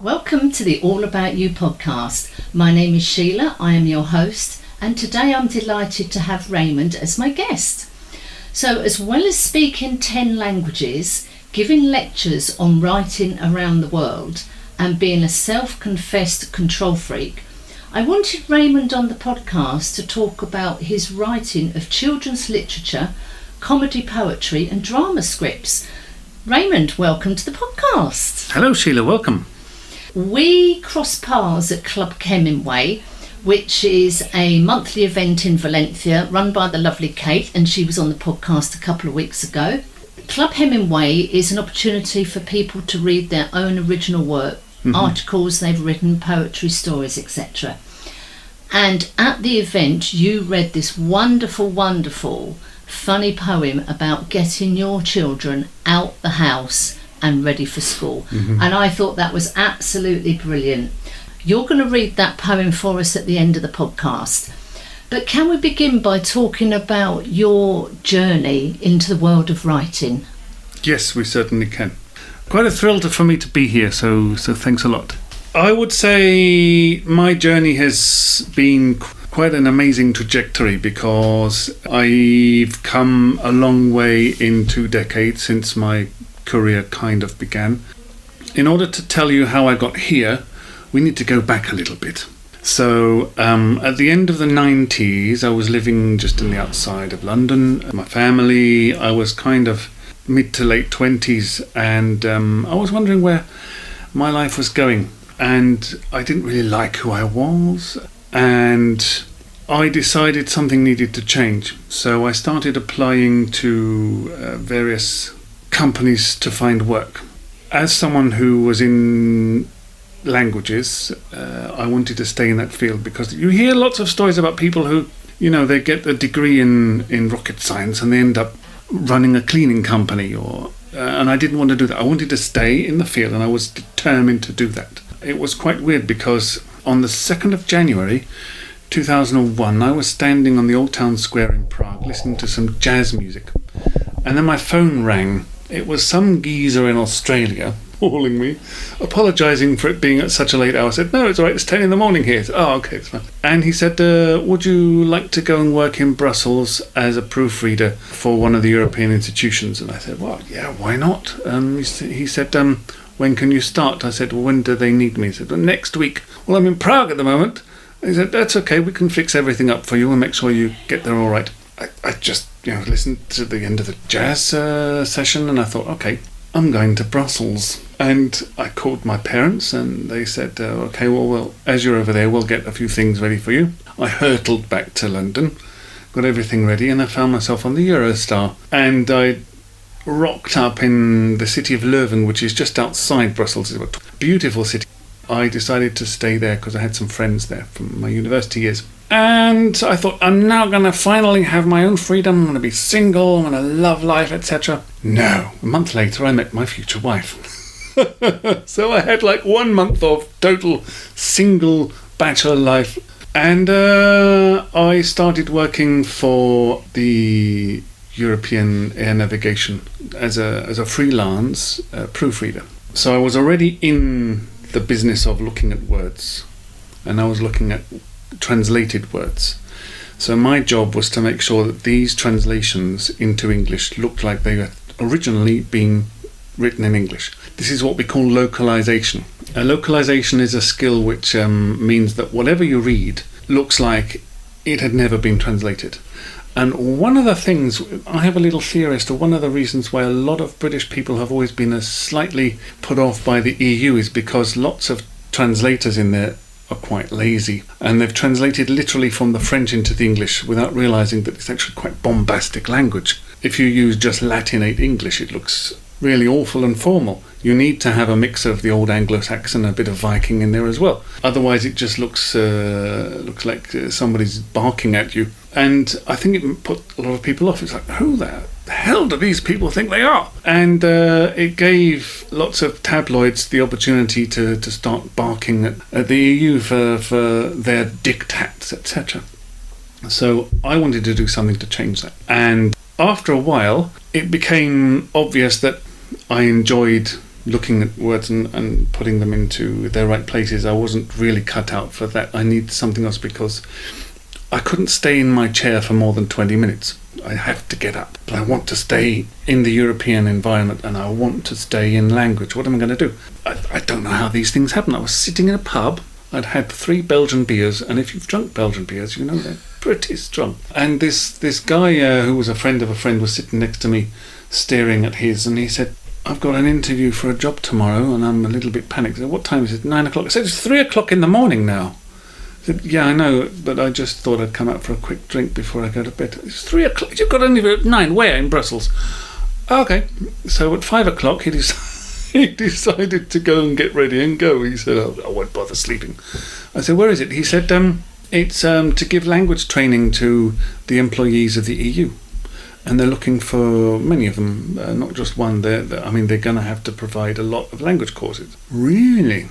Welcome to the All About You podcast. My name is Sheila, I am your host, and today I'm delighted to have Raymond as my guest. So, as well as speaking 10 languages, giving lectures on writing around the world, and being a self-confessed control freak, I wanted Raymond on the podcast to talk about his writing of children's literature, comedy poetry and drama scripts. Raymond, welcome to the podcast. Hello Sheila, welcome. We crossed paths at Club Hemingway, which is a monthly event in Valencia run by the lovely Kate, and she was on the podcast a couple of weeks ago. Club Hemingway is an opportunity for people to read their own original work, articles they've written, poetry, stories, etc. And at the event you read this wonderful, funny poem about getting your children out the house and ready for school. And I thought that was absolutely brilliant. You're going to read that poem for us at the end of the podcast. But can we begin by talking about your journey into the world of writing? Yes, we certainly can. Quite a thrill for me to be here, so thanks a lot. I would say my journey has been quite an amazing trajectory because I've come a long way in 2 decades since my career kind of began. In order to tell you how I got here, we need to go back a little bit. So at the end of the 90s, I was living just in the outside of London. My family, I was kind of mid to late 20s, and I was wondering where my life was going. And I didn't really like who I was, and I decided something needed to change. So I started applying to various companies to find work. As someone who was in languages, I wanted to stay in that field because you hear lots of stories about people who, they get a degree in rocket science and they end up running a cleaning company, and I didn't want to do that. I wanted to stay in the field, and I was determined to do that. It was quite weird because on the 2nd of January 2001, I was standing on the Old Town Square in Prague listening to some jazz music, and then my phone rang. It was some geezer in Australia calling me, apologising for it being at such a late hour. I said, no, it's all right, it's 10 in the morning here. Said, oh, okay, it's fine. And he said, would you like to go and work in Brussels as a proofreader for one of the European institutions? And I said, well, yeah, why not? He said, when can you start? I said, well, when do they need me? He said, well, next week. Well, I'm in Prague at the moment. He said, that's okay, we can fix everything up for you and make sure you get there all right. I just, listened to the end of the jazz session, and I thought, okay, I'm going to Brussels. And I called my parents, and they said, okay, well, as you're over there, we'll get a few things ready for you. I hurtled back to London, got everything ready, and I found myself on the Eurostar. And I rocked up in the city of Leuven, which is just outside Brussels. It's a beautiful city. I decided to stay there because I had some friends there from my university years. And I thought, I'm now going to finally have my own freedom. I'm going to be single, I'm going to love life, etc. No, a month later I met my future wife. So I had 1 month of total single bachelor life. And I started working for the European Air Navigation as a freelance proofreader. So I was already in the business of looking at words, and I was looking at translated words. So my job was to make sure that these translations into English looked like they were originally being written in English. This is what we call localization. Localization is a skill which means that whatever you read looks like it had never been translated. And one of the things, I have a little theory as to one of the reasons why a lot of British people have always been slightly put off by the EU is because lots of translators in there are quite lazy, and they've translated literally from the French into the English without realising that it's actually quite bombastic language. If you use just Latinate English, it looks really awful and formal. You need to have a mix of the old Anglo-Saxon and a bit of Viking in there as well. Otherwise it just looks like somebody's barking at you. And I think it put a lot of people off. It's like, who the hell do these people think they are? And it gave lots of tabloids the opportunity to start barking at the EU for their diktats, etc. So I wanted to do something to change that. And after a while, it became obvious that I enjoyed looking at words and putting them into their right places. I wasn't really cut out for that. I need something else because I couldn't stay in my chair for more than 20 minutes. I have to get up. But I want to stay in the European environment and I want to stay in language. What am I going to do? I don't know how these things happen. I was sitting in a pub. I'd had 3 Belgian beers, and if you've drunk Belgian beers, you know they're pretty strong. And this guy who was a friend of a friend was sitting next to me staring at his, and he said, I've got an interview for a job tomorrow and I'm a little bit panicked. I said, what time is it? 9 o'clock. I said, it's 3 o'clock in the morning now. I said, yeah, I know, but I just thought I'd come out for a quick drink before I go to bed. It's 3 o'clock. You've got an interview at 9. Where? In Brussels. Okay. So at 5 o'clock he decided to go and get ready and go. He said, I won't bother sleeping. I said, where is it? He said, it's to give language training to the employees of the EU. And they're looking for many of them, not just one. They're going to have to provide a lot of language courses. Really?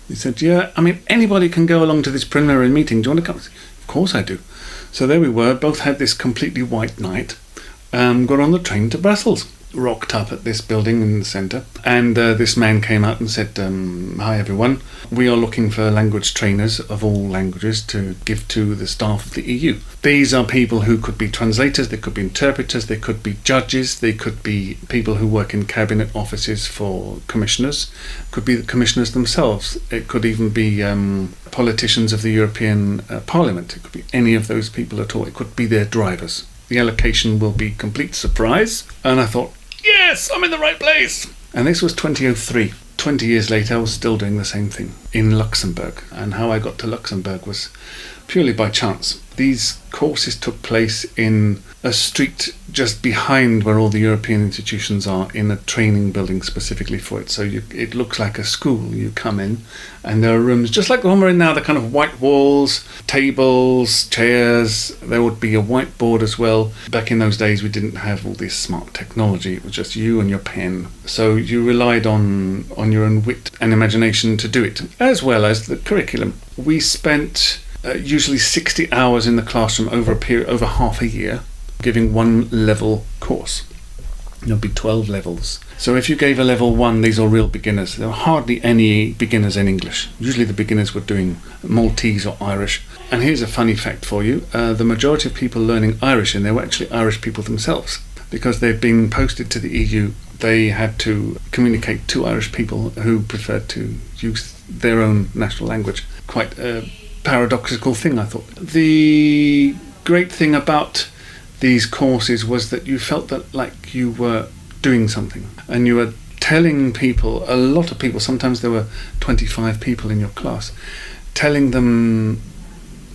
He said, yeah, anybody can go along to this preliminary meeting. Do you want to come? I said, of course I do. So there we were, both had this completely white night, got on the train to Brussels. Rocked up at this building in the centre, and this man came out and said, hi everyone, we are looking for language trainers of all languages to give to the staff of the EU. These are people who could be translators, they could be interpreters, they could be judges, they could be people who work in cabinet offices for commissioners, could be the commissioners themselves, it could even be politicians of the European Parliament, it could be any of those people at all, it could be their drivers. The allocation will be complete surprise, and I thought, yes, I'm in the right place. And this was 2003. 20 years later, I was still doing the same thing in Luxembourg. And how I got to Luxembourg was purely by chance. These courses took place in a street just behind where all the European institutions are, in a training building specifically for it. So it looks like a school. You come in and there are rooms just like the one we're in now, the kind of white walls, tables, chairs. There would be a whiteboard as well. Back in those days we didn't have all this smart technology. It was just you and your pen. So you relied on your own wit and imagination to do it, as well as the curriculum. We spent usually 60 hours in the classroom over half a year, giving one level course. There'll be 12 levels. So if you gave a level 1, these are real beginners. There were hardly any beginners in English. Usually the beginners were doing Maltese or Irish. And here's a funny fact for you. The majority of people learning Irish, and they were actually Irish people themselves, because they'd been posted to the EU. They had to communicate to Irish people who preferred to use their own national language. Quite a paradoxical thing, I thought. The great thing about these courses was that you felt that like you were doing something, and you were telling people, a lot of people, sometimes there were 25 people in your class, telling them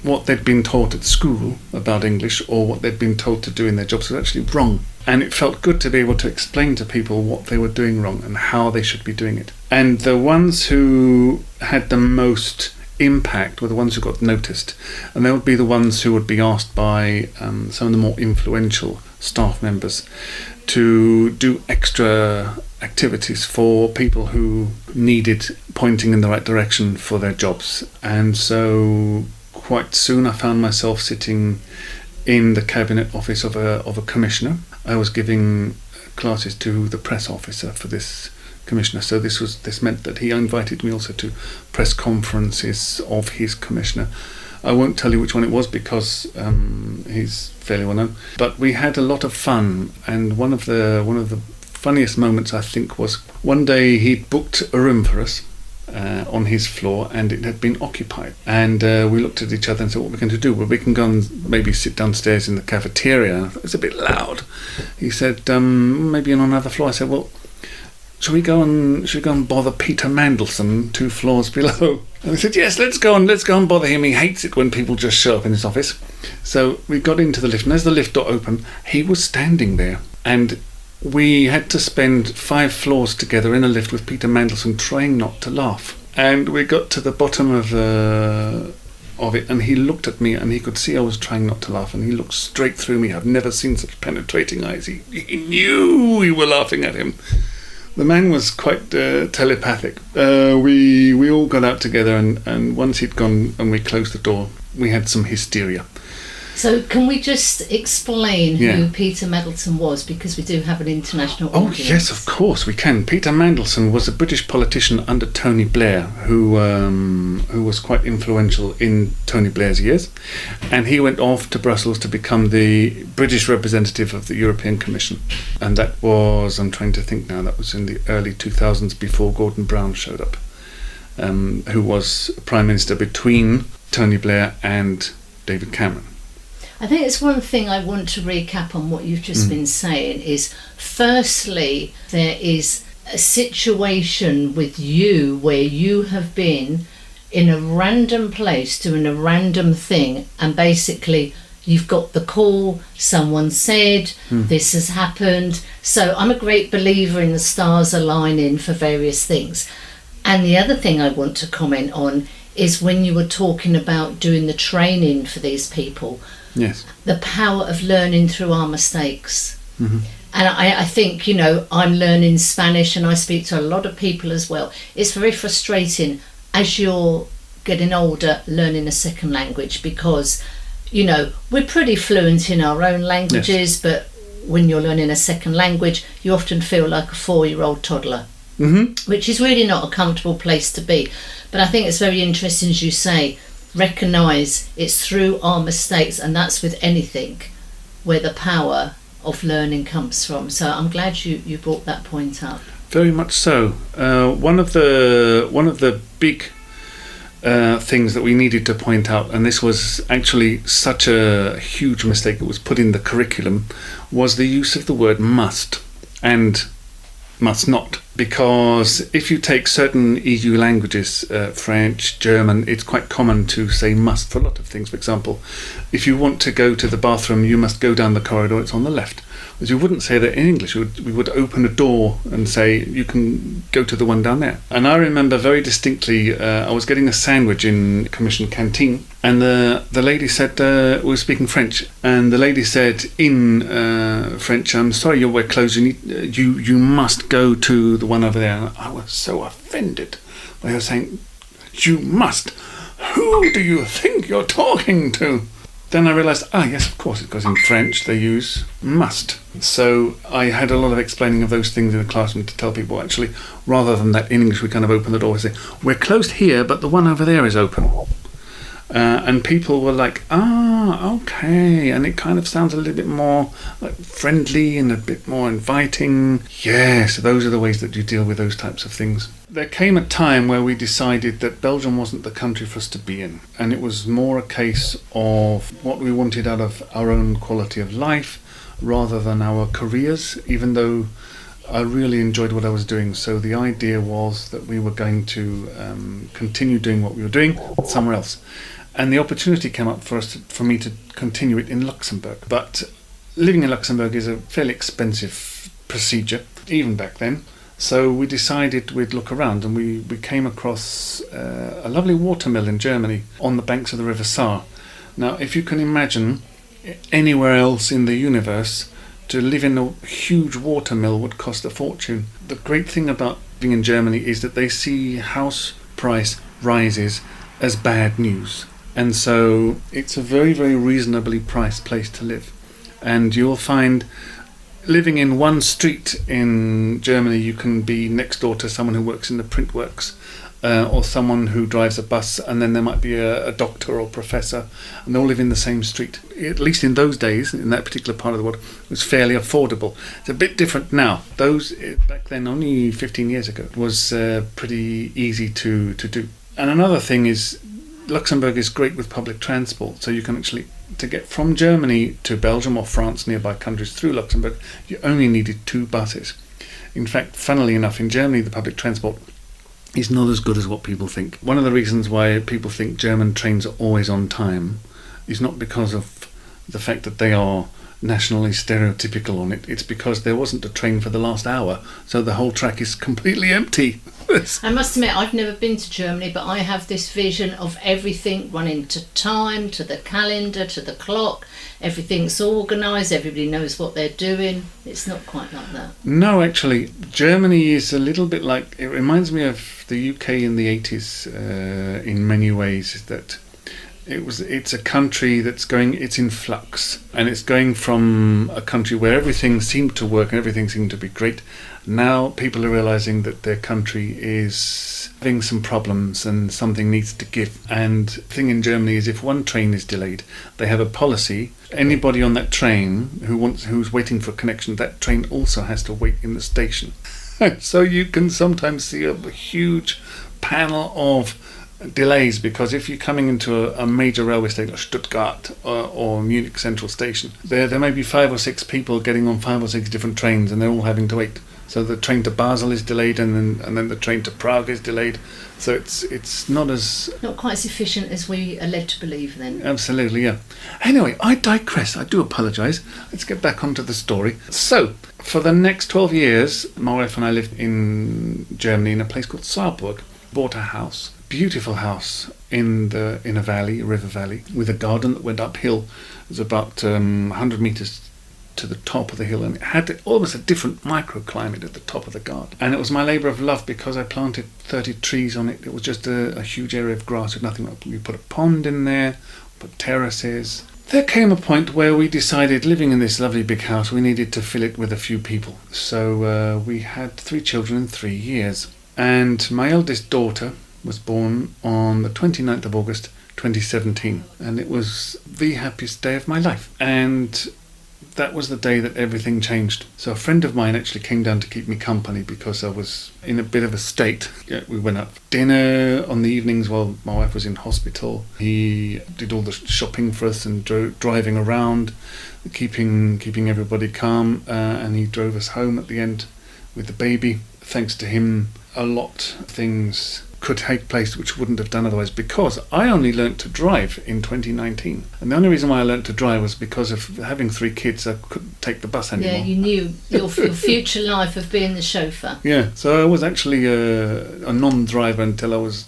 what they'd been taught at school about English, or what they'd been told to do in their jobs was actually wrong. And it felt good to be able to explain to people what they were doing wrong and how they should be doing it. And the ones who had the most impact were the ones who got noticed, and they would be the ones who would be asked by some of the more influential staff members to do extra activities for people who needed pointing in the right direction for their jobs. And so quite soon I found myself sitting in the cabinet office of a commissioner. I was giving classes to the press officer for this commissioner, so this meant that he invited me also to press conferences of his commissioner. I won't tell you which one it was because he's fairly well known, but we had a lot of fun. And one of the funniest moments, I think, was one day he'd booked a room for us on his floor, and it had been occupied, and we looked at each other and said, what are we going to do? Well, we can go and maybe sit downstairs in the cafeteria. It's a bit loud. He said, maybe on another floor. I said, well, should we go and bother Peter Mandelson 2 floors below? And we said, yes, let's go and bother him. He hates it when people just show up in his office. So we got into the lift, and as the lift door opened, he was standing there, and we had to spend 5 floors together in a lift with Peter Mandelson trying not to laugh. And we got to the bottom of it, and he looked at me, and he could see I was trying not to laugh, and he looked straight through me. I've never seen such penetrating eyes. He knew we were laughing at him. The man was quite telepathic. We all got out together, and once he'd gone and we closed the door, we had some hysteria. So can we just explain Yeah. who Peter Mandelson was, because we do have an international Oh audience? yes, of course we can. Peter Mandelson was a British politician under Tony Blair, who was quite influential in Tony Blair's years, and he went off to Brussels to become the British representative of the European Commission, and that was, I'm trying to think now, that was in the early 2000s before Gordon Brown showed up, who was Prime Minister between Tony Blair and David Cameron. I think it's one thing I want to recap on what you've just been saying is, firstly, there is a situation with you where you have been in a random place doing a random thing, and basically you've got the call, someone said, this has happened. So I'm a great believer in the stars aligning for various things. And the other thing I want to comment on is when you were talking about doing the training for these people, Yes. the power of learning through our mistakes. Mm-hmm. And I think, I'm learning Spanish and I speak to a lot of people as well. It's very frustrating as you're getting older learning a second language, because, we're pretty fluent in our own languages, but when you're learning a second language, you often feel like a 4-year-old toddler, which is really not a comfortable place to be. But I think it's very interesting, as you say, recognise it's through our mistakes, and that's with anything, where the power of learning comes from. So I'm glad you brought that point up. Very much so. One of the big things that we needed to point out, and this was actually such a huge mistake that was put in the curriculum, was the use of the word must and must not. Because if you take certain EU languages, French, German, it's quite common to say must for a lot of things. For example, if you want to go to the bathroom, you must go down the corridor, it's on the left. Whereas you wouldn't say that in English. We would open a door and say, you can go to the one down there. And I remember very distinctly, I was getting a sandwich in Commission canteen, and the lady said, we were speaking French, and the lady said in French, I'm sorry, we're closed, you must go to the one over there. And I was so offended by her saying, you must. Who do you think you're talking to? Then I realised, yes, of course, because in French they use must. So I had a lot of explaining of those things in the classroom to tell people, actually, rather than that in English, we kind of open the door and say, we're closed here, but the one over there is open. And people were like, okay. And it kind of sounds a little bit more like friendly and a bit more inviting. Yes, those are the ways that you deal with those types of things. There came a time where we decided that Belgium wasn't the country for us to be in. And it was more a case of what we wanted out of our own quality of life rather than our careers, even though I really enjoyed what I was doing. So the idea was that we were going to continue doing what we were doing somewhere else. And the opportunity came up for me to continue it in Luxembourg. But living in Luxembourg is a fairly expensive procedure, even back then. So we decided we'd look around, and we came across a lovely watermill in Germany on the banks of the River Saar. Now, if you can imagine anywhere else in the universe, to live in a huge watermill would cost a fortune. The great thing about living in Germany is that they see house price rises as bad news. And so it's a very, very reasonably priced place to live. And you'll find living in one street in Germany, you can be next door to someone who works in the print works, or someone who drives a bus, and then there might be a doctor or professor, and they all live in the same street. At least in those days, in that particular part of the world, it was fairly affordable. It's a bit different now. Back then, only 15 years ago, it was pretty easy to do. And another thing is, Luxembourg is great with public transport, so you can actually, to get from Germany to Belgium or France, nearby countries, through Luxembourg, you only needed 2 buses. In fact, funnily enough, in Germany the public transport is not as good as what people think. One of the reasons why people think German trains are always on time is not because of the fact that they are nationally stereotypical on it. It's because there wasn't a train for the last hour, so the whole track is completely empty. I must admit, I've never been to Germany, but I have this vision of everything running to time, to the calendar, to the clock. Everything's organised, everybody knows what they're doing. It's not quite like that. No, actually, Germany is a little bit like, it reminds me of the UK in the 80s in many ways, that It's a country it's in flux, and it's going from a country where everything seemed to work and everything seemed to be great. Now people are realizing that their country is having some problems and something needs to give. And the thing in Germany is, if one train is delayed, they have a policy. Anybody on that train who's waiting for a connection, that train also has to wait in the station. So you can sometimes see a huge panel of delays, because if you're coming into a major railway station like Stuttgart or Munich Central Station, there may be 5 or 6 people getting on 5 or 6 different trains, and they're all having to wait. So the train to Basel is delayed, and then the train to Prague is delayed. So it's not quite as efficient as we are led to believe then. Absolutely, yeah. Anyway, I digress. I do apologise. Let's get back onto the story. So, for the next 12 years, my wife and I lived in Germany in a place called Saarburg. Bought a house, beautiful house in a river valley, with a garden that went uphill. It was about 100 metres to the top of the hill, and it had almost a different microclimate at the top of the garden. And it was my labour of love, because I planted 30 trees on it. It was just a huge area of grass with nothing. We put a pond in there, put terraces. There came a point where we decided, living in this lovely big house, we needed to fill it with a few people. So we had 3 children in 3 years. And my eldest daughter was born on the 29th of August 2017, and it was the happiest day of my life. And that was the day that everything changed. So a friend of mine actually came down to keep me company, because I was in a bit of a state. We went out for dinner on the evenings while my wife was in hospital. He did all the shopping for us and driving around, keeping everybody calm, and he drove us home at the end with the baby. Thanks to him, a lot of things could take place which wouldn't have done otherwise, because I only learnt to drive in 2019. And the only reason why I learnt to drive was because of having 3 kids. I couldn't take the bus anymore. Yeah, you knew your future life of being the chauffeur. Yeah, so I was actually a non-driver until I was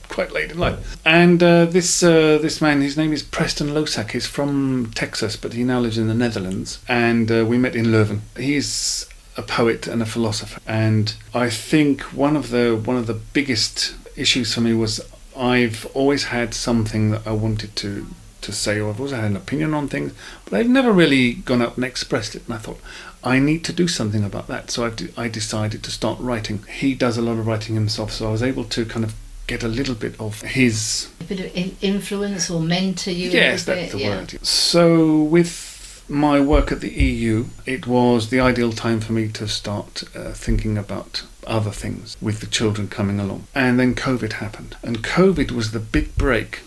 quite late in life. And this man, his name is Preston Losak. He's from Texas, but he now lives in the Netherlands. And we met in Leuven. He's a poet and a philosopher, and I think one of the biggest issues for me was I've always had something that I wanted to say, or I've always had an opinion on things, but I've never really gone out and expressed it. And I thought, I need to do something about that. So I decided to start writing. He does a lot of writing himself, so I was able to kind of get a little bit of his... A bit of influence or mentor you? Yes, that's the word. So with my work at the EU, it was the ideal time for me to start thinking about other things with the children coming along. And then COVID happened. And COVID was the big break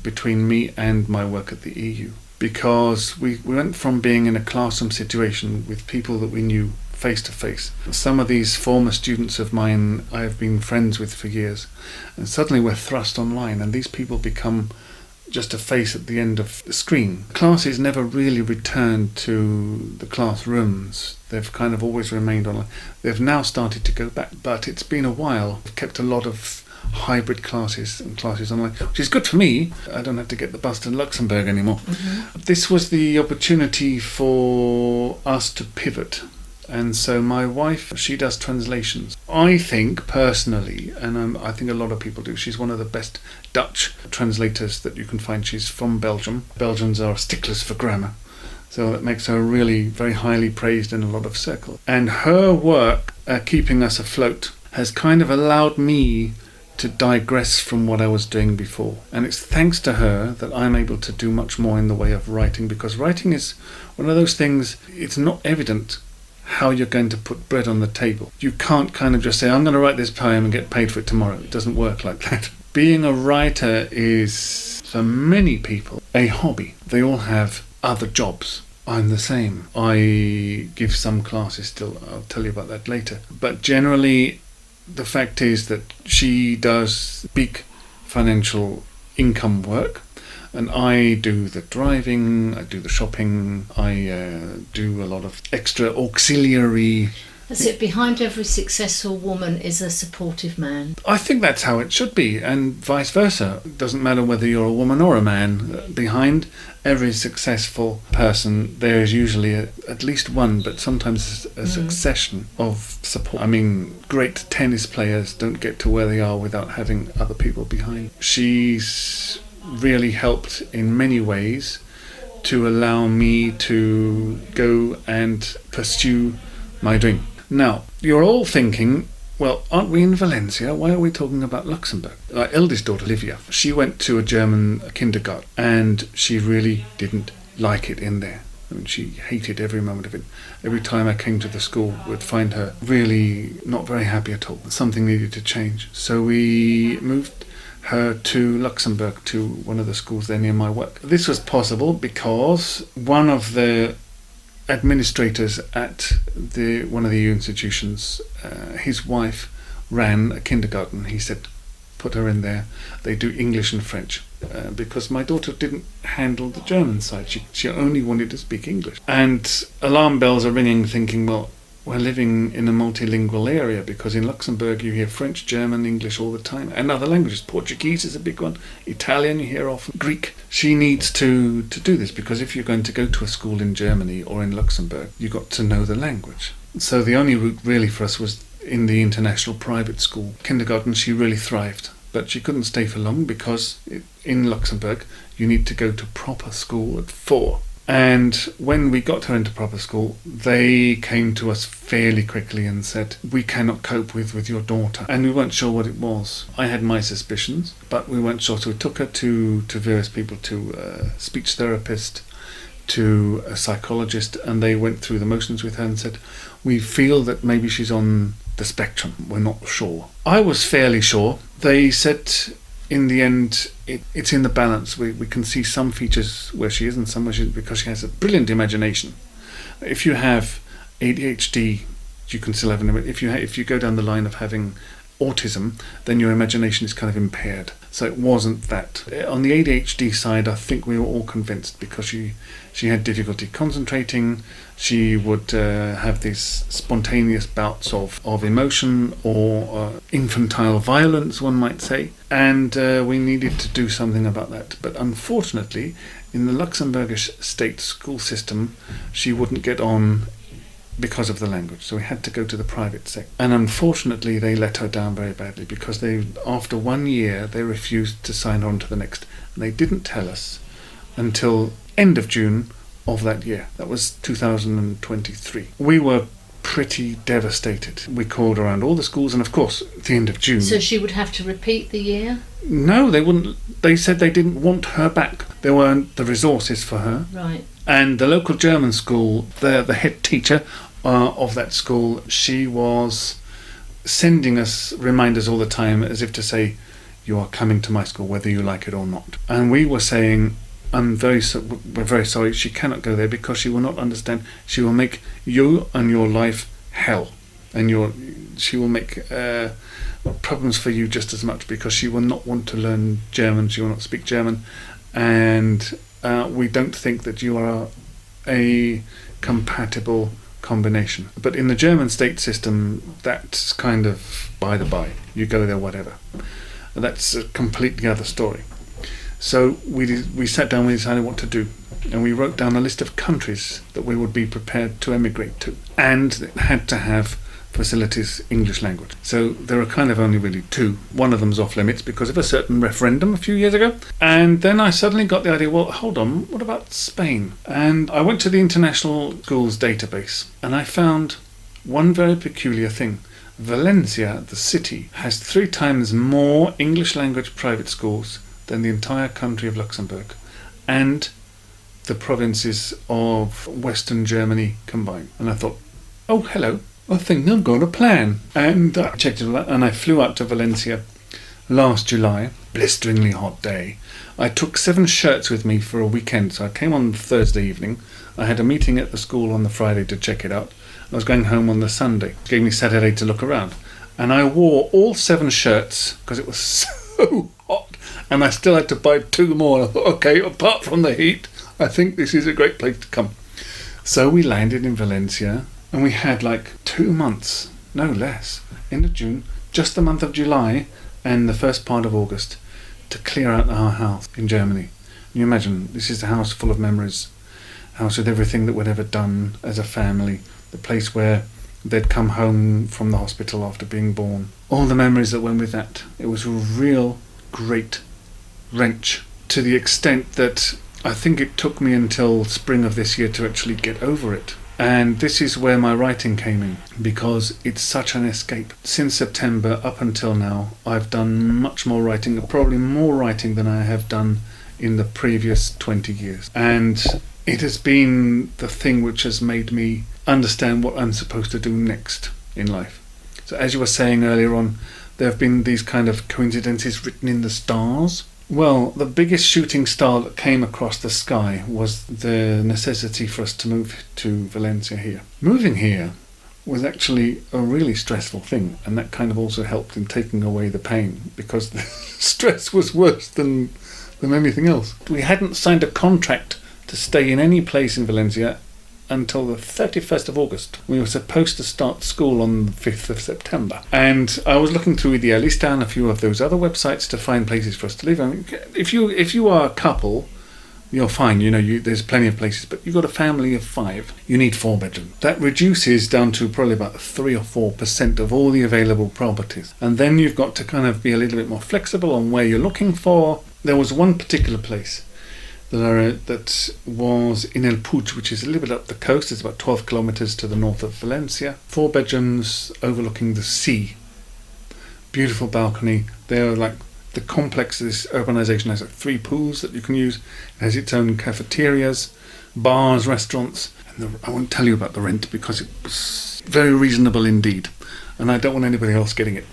between me and my work at the EU. Because we went from being in a classroom situation with people that we knew face to face. Some of these former students of mine I have been friends with for years. And suddenly we're thrust online, and these people become just a face at the end of the screen. Classes never really returned to the classrooms. They've kind of always remained online. They've now started to go back, but it's been a while. I've kept a lot of hybrid classes and classes online, which is good for me. I don't have to get the bus to Luxembourg anymore. Mm-hmm. This was the opportunity for us to pivot. And so my wife, she does translations. I think personally, and I think a lot of people do, she's one of the best Dutch translators that you can find. She's from Belgium. Belgians are sticklers for grammar. So that makes her really very highly praised in a lot of circles. And her work, keeping us afloat, has kind of allowed me to digress from what I was doing before. And it's thanks to her that I'm able to do much more in the way of writing, because writing is one of those things, it's not evident how you're going to put bread on the table. You can't kind of just say, I'm going to write this poem and get paid for it tomorrow. It doesn't work like that. Being a writer is, for many people, a hobby. They all have other jobs. I'm the same. I give some classes still. I'll tell you about that later. But generally, the fact is that she does big financial income work, and I do the driving, I do the shopping, I do a lot of extra auxiliary. That's it. Behind every successful woman is a supportive man. I think that's how it should be, and vice versa. It doesn't matter whether you're a woman or a man. Behind every successful person, there is usually at least one, but sometimes a succession of support. I mean, great tennis players don't get to where they are without having other people behind. She's really helped in many ways to allow me to go and pursue my dream. Now, you're all thinking, well, aren't we in Valencia? Why are we talking about Luxembourg? Our eldest daughter, Olivia, she went to a German kindergarten and she really didn't like it in there. I mean, she hated every moment of it. Every time I came to the school, would find her really not very happy at all. Something needed to change. So we moved her to Luxembourg, to one of the schools there near my work. This was possible because one of the administrators at one of the institutions, his wife ran a kindergarten. He said, put her in there. They do English and French. Because my daughter didn't handle the German side. She only wanted to speak English. And alarm bells are ringing, thinking, well, we're living in a multilingual area, because in Luxembourg you hear French, German, English all the time, and other languages. Portuguese is a big one. Italian you hear often. Greek. She needs to do this, because if you're going to go to a school in Germany or in Luxembourg, you've got to know the language. So the only route really for us was in the international private school. Kindergarten, she really thrived. But she couldn't stay for long, because in Luxembourg you need to go to proper school at 4. And when we got her into proper school, they came to us fairly quickly and said, we cannot cope with your daughter. And we weren't sure what it was. I had my suspicions, but we weren't sure. So we took her to various people, to a speech therapist, to a psychologist, and they went through the motions with her and said, we feel that maybe she's on the spectrum. We're not sure. I was fairly sure. They said in the end it's in the balance. We can see some features where she is and some where she isn't, because she has a brilliant imagination. If you have ADHD, you can still have if you go down the line of having autism, then your imagination is kind of impaired. So it wasn't that. On the ADHD side, I think we were all convinced, because she had difficulty concentrating. She would have these spontaneous bouts of emotion, or infantile violence, one might say. And we needed to do something about that. But unfortunately, in the Luxembourgish state school system, she wouldn't get on because of the language, so we had to go to the private sector. And unfortunately they let her down very badly, because after 1 year they refused to sign on to the next, and they didn't tell us until end of June of that year. That was 2023. We were pretty devastated. We called around all the schools, and of course at the end of June. So she would have to repeat the year? No, they wouldn't. They said they didn't want her back. There weren't the resources for her. Right. And the local German school, the head teacher of that school, she was sending us reminders all the time, as if to say, you are coming to my school whether you like it or not. And we were saying, we're very sorry, she cannot go there, because she will not understand. She will make you and your life hell, and she will make problems for you just as much, because she will not want to learn German, she will not speak German, and we don't think that you are a compatible combination. But in the German state system, that's kind of by the by. You go there, whatever. That's a completely other story. So we sat down, we decided what to do, and we wrote down a list of countries that we would be prepared to emigrate to, and it had to have facilities English language. So there are kind of only really 2. One of them's off limits because of a certain referendum a few years ago. And then I suddenly got the idea, well, hold on, what about Spain? And I went to the International Schools database, and I found one very peculiar thing. Valencia, the city, has 3 times more English language private schools than the entire country of Luxembourg, and the provinces of Western Germany combined. And I thought, oh, hello, I think I'm going to plan. And I checked it all out, and I flew out to Valencia last July, blisteringly hot day. I took 7 shirts with me for a weekend, so I came on Thursday evening. I had a meeting at the school on the Friday to check it out. I was going home on the Sunday. It gave me Saturday to look around. And I wore all 7 shirts because it was so hot, and I still had to buy 2 more. I thought, okay, apart from the heat, I think this is a great place to come. So we landed in Valencia, and we had like 2 months, no less, end of June, just the month of July and the first part of August, to clear out our house in Germany. Can you imagine, this is a house full of memories, a house with everything that we'd ever done as a family, the place where they'd come home from the hospital after being born. All the memories that went with that. It was a real great wrench to the extent that I think it took me until spring of this year to actually get over it. And this is where my writing came in, because it's such an escape. Since September up until now, I've done much more writing, probably more writing than I have done in the previous 20 years. And it has been the thing which has made me understand what I'm supposed to do next in life. So as you were saying earlier on, there have been these kind of coincidences written in the stars. Well, the biggest shooting star that came across the sky was the necessity for us to move to Valencia here. Moving here was actually a really stressful thing, and that kind of also helped in taking away the pain, because the stress was worse than anything else. We hadn't signed a contract to stay in any place in Valencia until the 31st of August. We were supposed to start school on the 5th of September. And I was looking through Idealista and a few of those other websites to find places for us to live. I mean, if you are a couple, you're fine. There's plenty of places. But you've got a family of 5. You need 4 bedrooms. That reduces down to probably about 3 or 4% of all the available properties. And then you've got to kind of be a little bit more flexible on where you're looking for. There was one particular place that was in El Puig, which is a little bit up the coast. It's about 12 kilometers to the north of Valencia. 4 bedrooms overlooking the sea. Beautiful balcony. They're like the complex of this urbanization has like 3 pools that you can use. It has its own cafeterias, bars, restaurants. And I won't tell you about the rent because it was very reasonable indeed. And I don't want anybody else getting it.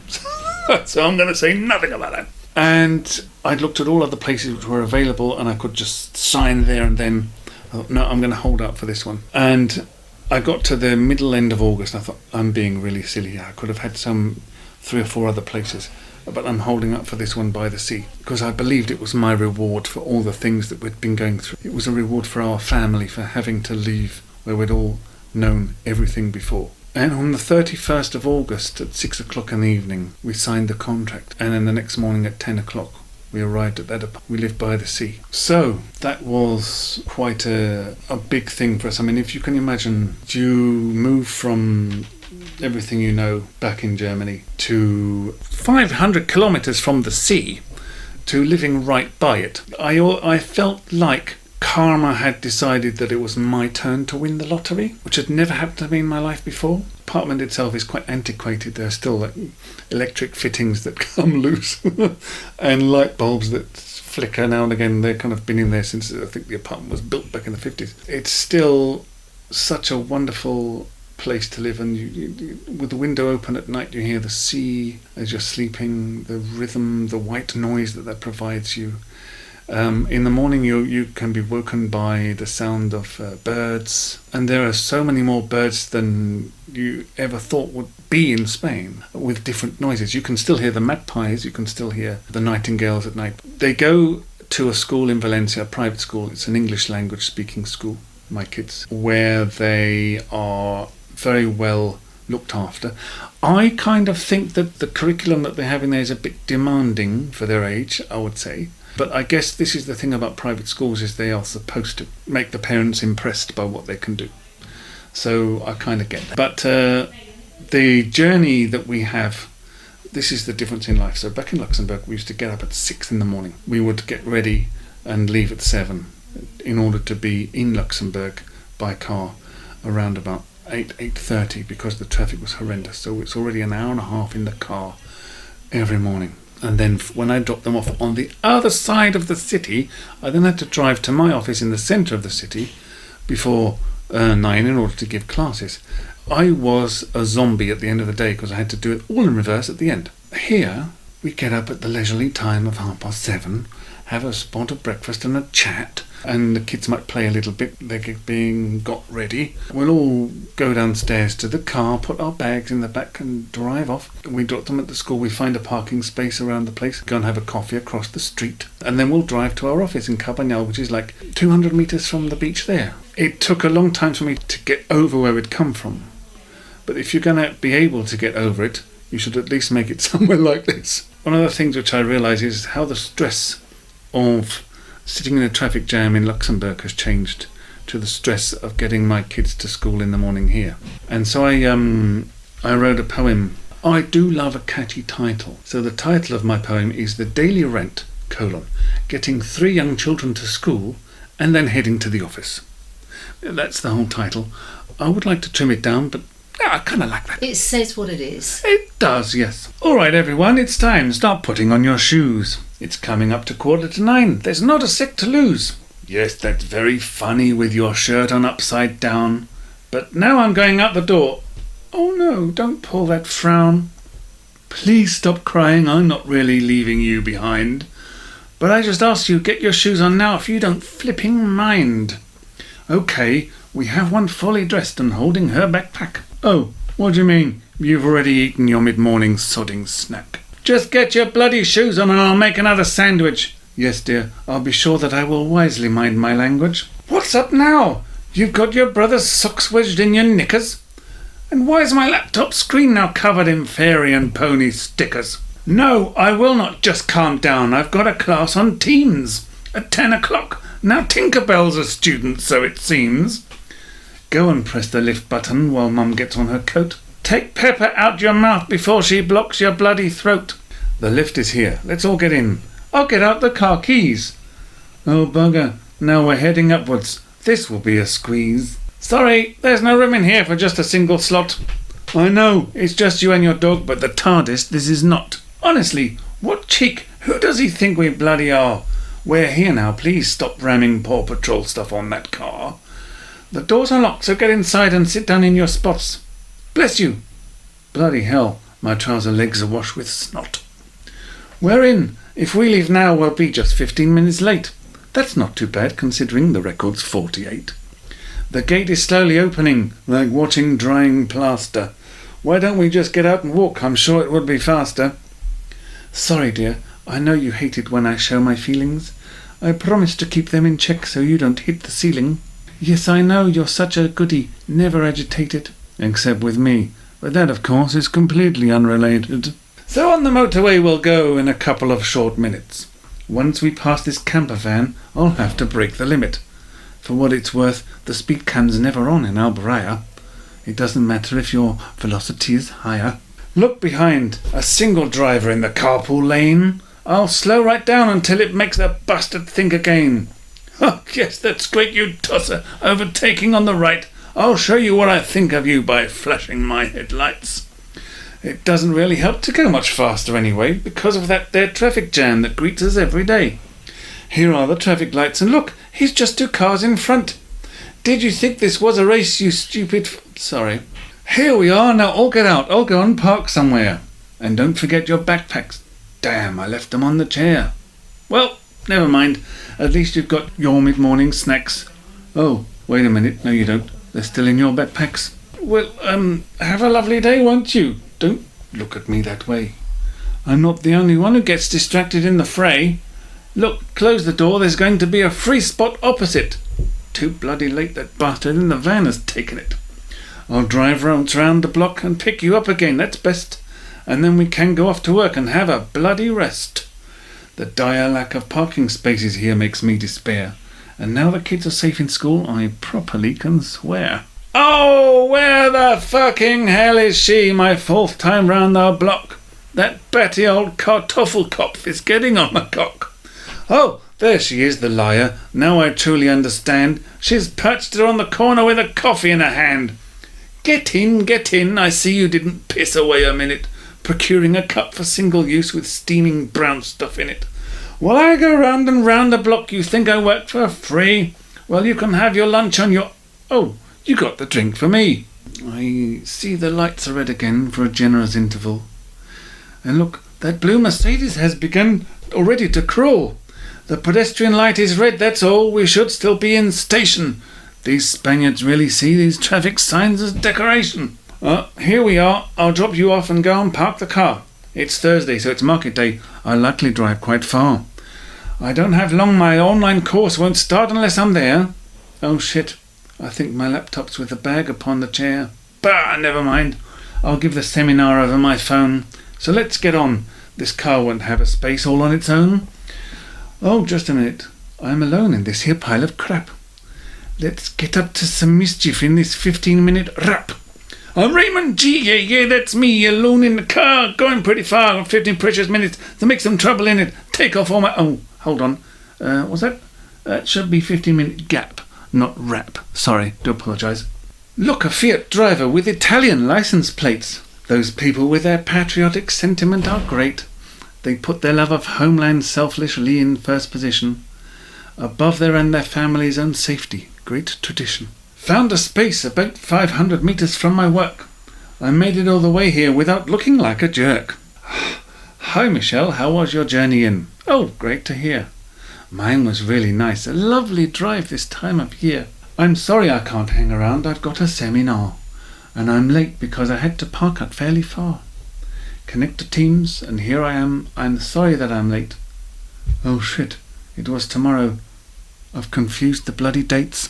So I'm going to say nothing about that. And I'd looked at all other places which were available, and I could just sign there and then. I thought, no, I'm going to hold out for this one. And I got to the middle end of August, and I thought, I'm being really silly. I could have had 3 or 4 other places, but I'm holding out for this one by the sea, because I believed it was my reward for all the things that we'd been going through. It was a reward for our family for having to leave where we'd all known everything before. And on the 31st of August at 6 o'clock in the evening, we signed the contract. And then the next morning at 10 o'clock, we arrived at that apartment. We lived by the sea. So that was quite a big thing for us. I mean, if you can imagine, you move from everything you know back in Germany to 500 kilometers from the sea to living right by it. I felt like karma had decided that it was my turn to win the lottery, which had never happened to me in my life before. The apartment itself is quite antiquated. There are still like electric fittings that come loose and light bulbs that flicker now and again. They've kind of been in there since I think the apartment was built back in the 50s. It's still such a wonderful place to live, and you, with the window open at night, you hear the sea as you're sleeping, the rhythm, the white noise that provides you. In the morning you can be woken by the sound of birds, and there are so many more birds than you ever thought would be in Spain, with different noises. You can still hear the magpies, you can still hear the nightingales at night. They go to a school in Valencia, a private school. It's an English language speaking school, my kids, where they are very well looked after. I kind of think that the curriculum that they have in there is a bit demanding for their age, I would say. But I guess this is the thing about private schools, is they are supposed to make the parents impressed by what they can do. So I kind of get that. But the journey that we have, this is the difference in life. So back in Luxembourg, we used to get up at 6 in the morning. We would get ready and leave at 7 in order to be in Luxembourg by car around about 8:30, because the traffic was horrendous. So it's already an hour and a half in the car every morning. And then when I dropped them off on the other side of the city, I then had to drive to my office in the centre of the city before 9 in order to give classes. I was a zombie at the end of the day because I had to do it all in reverse at the end. Here, we get up at the leisurely time of 7:30, have a spot of breakfast and a chat, and the kids might play a little bit. They're being got ready. We'll all go downstairs to the car, put our bags in the back and drive off. We drop them at the school. We find a parking space around the place, go and have a coffee across the street, and then we'll drive to our office in Cabanyal, which is like 200 metres from the beach there. It took a long time for me to get over where we'd come from. But if you're going to be able to get over it, you should at least make it somewhere like this. One of the things which I realise is how the stress of sitting in a traffic jam in Luxembourg has changed to the stress of getting my kids to school in the morning here. And so I wrote a poem. I do love a catchy title. So the title of my poem is The Daily Rent getting 3 young children to school and then heading to the office. That's the whole title. I would like to trim it down, but I kind of like that. It says what it is. It does, yes. All right, everyone, it's time. Start putting on your shoes. It's coming up to 8:45. There's not a sec to lose. Yes, that's very funny with your shirt on upside down. But now I'm going out the door. Oh no, don't pull that frown. Please stop crying. I'm not really leaving you behind. But I just asked you, get your shoes on now if you don't flipping mind. Okay, we have one fully dressed and holding her backpack. Oh, what do you mean? You've already eaten your mid-morning sodding snack. Just get your bloody shoes on and I'll make another sandwich. Yes, dear, I'll be sure that I will wisely mind my language. What's up now? You've got your brother's socks wedged in your knickers? And why is my laptop screen now covered in fairy and pony stickers? No, I will not just calm down. I've got a class on Teams at 10 o'clock. Now Tinkerbell's a student, so it seems. Go and press the lift button while Mum gets on her coat. Take pepper out your mouth before she blocks your bloody throat. The lift is here. Let's all get in. I'll get out the car keys. Oh, bugger. Now we're heading upwards. This will be a squeeze. Sorry, there's no room in here for just a single slot. I know, it's just you and your dog, but the TARDIS this is not. Honestly, what cheek? Who does he think we bloody are? We're here now. Please stop ramming Paw Patrol stuff on that car. The doors are locked, so get inside and sit down in your spots. Bless you. Bloody hell, my trouser legs are awash with snot. We're in. If we leave now, we'll be just 15 minutes late. That's not too bad, considering the record's 48. The gate is slowly opening, like watching drying plaster. Why don't we just get out and walk? I'm sure it would be faster. Sorry, dear. I know you hate it when I show my feelings. I promise to keep them in check so you don't hit the ceiling. Yes, I know you're such a goody, never agitated. Except with me. But that, of course, is completely unrelated. So on the motorway we'll go in a couple of short minutes. Once we pass this camper van, I'll have to break the limit. For what it's worth, the speed cam's never on in Alburia. It doesn't matter if your velocity is higher. Look behind, a single driver in the carpool lane. I'll slow right down until it makes the bastard think again. Oh, yes, that's great, you tosser, overtaking on the right. I'll show you what I think of you by flashing my headlights. It doesn't really help to go much faster anyway, because of that there traffic jam that greets us every day. Here are the traffic lights, and look, he's just 2 cars in front. Did you think this was a race, you stupid... Sorry. Here we are, now all get out. I'll go and park somewhere. And don't forget your backpacks. Damn, I left them on the chair. Well, never mind. At least you've got your mid-morning snacks. Oh, wait a minute. No, you don't. They're still in your backpacks. Well, have a lovely day, won't you? Don't look at me that way. I'm not the only one who gets distracted in the fray. Look, close the door. There's going to be a free spot opposite. Too bloody late, that bastard in the van has taken it. I'll drive round the block and pick you up again. That's best. And then we can go off to work and have a bloody rest. The dire lack of parking spaces here makes me despair. And now the kids are safe in school, I properly can swear. Oh, where the fucking hell is she, my 4th time round the block? That batty old Kartoffelkopf is getting on my cock. Oh, there she is, the liar. Now I truly understand. She's perched her on the corner with a coffee in her hand. Get in. I see you didn't piss away a minute, procuring a cup for single use with steaming brown stuff in it. While I go round and round the block, you think I work for free? Well, you can have your lunch on your... Oh, you got the drink for me. I see the lights are red again for a generous interval. And look, that blue Mercedes has begun already to crawl. The pedestrian light is red, that's all. We should still be in station. These Spaniards really see these traffic signs as decoration. Here we are. I'll drop you off and go and park the car. It's Thursday, so it's market day. I'll likely drive quite far. I don't have long. My online course won't start unless I'm there. Oh, shit. I think my laptop's with the bag upon the chair. Bah, never mind. I'll give the seminar over my phone. So let's get on. This car won't have a space all on its own. Oh, just a minute. I'm alone in this here pile of crap. Let's get up to some mischief in this 15-minute rap. Raymond G, yeah, that's me, alone in the car, going pretty far, 15 precious minutes to make some trouble in it. Take off all my... Oh, hold on. What's that? That should be 15-minute gap, not rap. Sorry, do apologise. Look, a Fiat driver with Italian licence plates. Those people with their patriotic sentiment are great. They put their love of homeland selfishly in first position, above their and their family's own safety. Great tradition. Found a space about 500 metres from my work. I made it all the way here without looking like a jerk. Hi, Michelle. How was your journey in? Oh, great to hear. Mine was really nice. A lovely drive this time of year. I'm sorry I can't hang around. I've got a seminar. And I'm late because I had to park up fairly far. Connect to Teams, and here I am. I'm sorry that I'm late. Oh, shit. It was tomorrow. I've confused the bloody dates.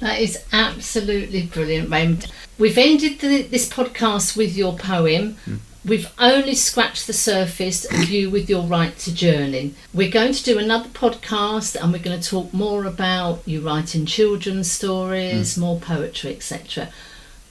That is absolutely brilliant, Raymond. We've ended this podcast with your poem. We've only scratched the surface of you with your right to journey. We're going to do another podcast and we're going to talk more about you writing children's stories, more poetry, etc.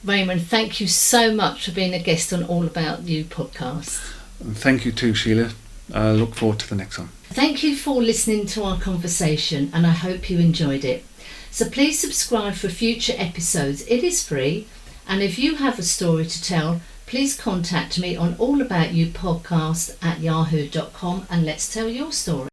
Raymond, thank you so much for being a guest on All About You podcast. Thank you too, Sheila. I look forward to the next one. Thank you for listening to our conversation and I hope you enjoyed it. So please subscribe for future episodes. It is free. And if you have a story to tell, please contact me on allaboutyoupodcast@yahoo.com and let's tell your story.